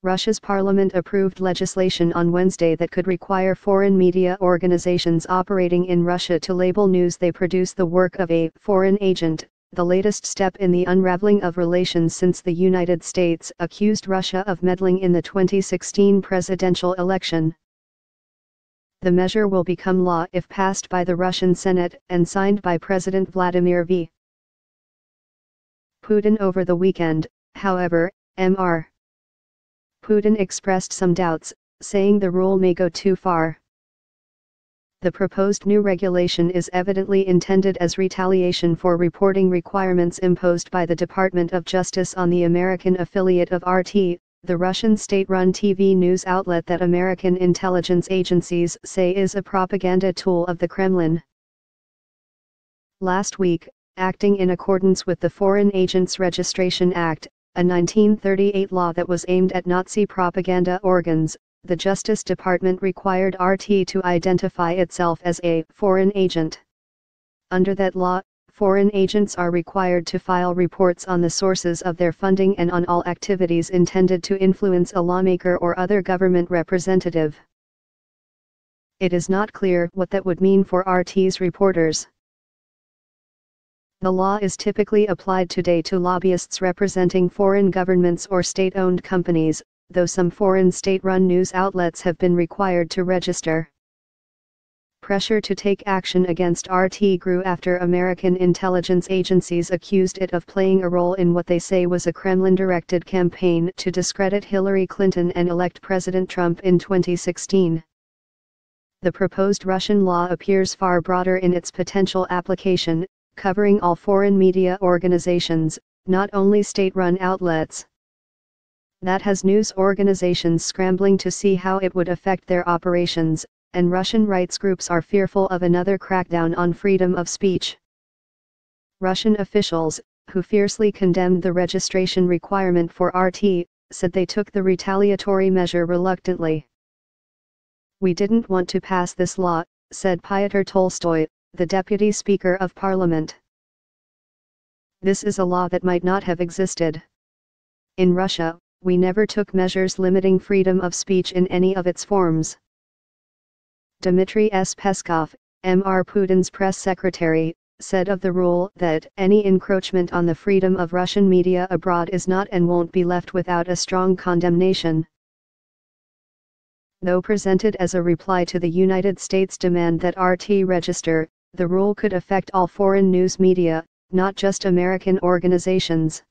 Russia's parliament approved legislation on Wednesday that could require foreign media organizations operating in Russia to label news they produce the work of a foreign agent, the latest step in the unraveling of relations since the United States accused Russia of meddling in the 2016 presidential election. The measure will become law if passed by the Russian Senate and signed by President Vladimir V. Putin over the weekend. However, Mr. Putin expressed some doubts, saying the rule may go too far. The proposed new regulation is evidently intended as retaliation for reporting requirements imposed by the Department of Justice on the American affiliate of RT, the Russian state-run TV news outlet that American intelligence agencies say is a propaganda tool of the Kremlin. Last week, acting in accordance with the Foreign Agents Registration Act, a 1938 law that was aimed at Nazi propaganda organs, the Justice Department required RT to identify itself as a foreign agent. Under that law, foreign agents are required to file reports on the sources of their funding and on all activities intended to influence a lawmaker or other government representative. It is not clear what that would mean for RT's reporters. The law is typically applied today to lobbyists representing foreign governments or state-owned companies, though some foreign state-run news outlets have been required to register. Pressure to take action against RT grew after American intelligence agencies accused it of playing a role in what they say was a Kremlin-directed campaign to discredit Hillary Clinton and elect President Trump in 2016. The proposed Russian law appears far broader in its potential application, covering all foreign media organizations, not only state-run outlets. That has news organizations scrambling to see how it would affect their operations, and Russian rights groups are fearful of another crackdown on freedom of speech. Russian officials, who fiercely condemned the registration requirement for RT, said they took the retaliatory measure reluctantly. "We didn't want to pass this law," said Pyotr Tolstoy, the Deputy Speaker of Parliament. "This is a law that might not have existed. In Russia, we never took measures limiting freedom of speech in any of its forms." Dmitry S. Peskov, Mr. Putin's press secretary, said of the rule that any encroachment on the freedom of Russian media abroad is not and won't be left without a strong condemnation. Though presented as a reply to the United States' demand that RT register, the rule could affect all foreign news media, not just American organizations.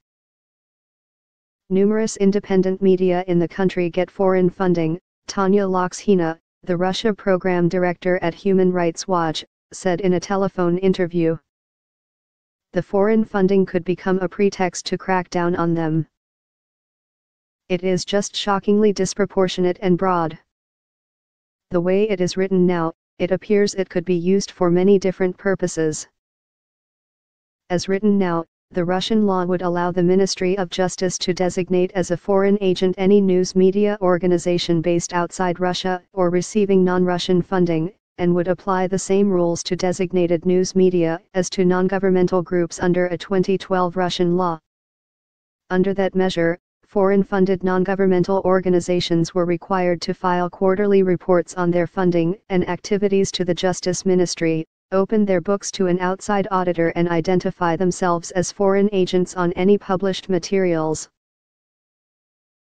Numerous independent media in the country get foreign funding. Tanya Loxhina, the Russia program director at Human Rights Watch, said in a telephone interview. The foreign funding could become a pretext to crack down on them. It is just shockingly disproportionate and broad. The way it is written now, it appears it could be used for many different purposes. As written now, the Russian law would allow the Ministry of Justice to designate as a foreign agent any news media organization based outside Russia or receiving non-Russian funding, and would apply the same rules to designated news media as to non-governmental groups under a 2012 Russian law. Under that measure, foreign-funded non-governmental organizations were required to file quarterly reports on their funding and activities to the Justice Ministry, open their books to an outside auditor and identify themselves as foreign agents on any published materials.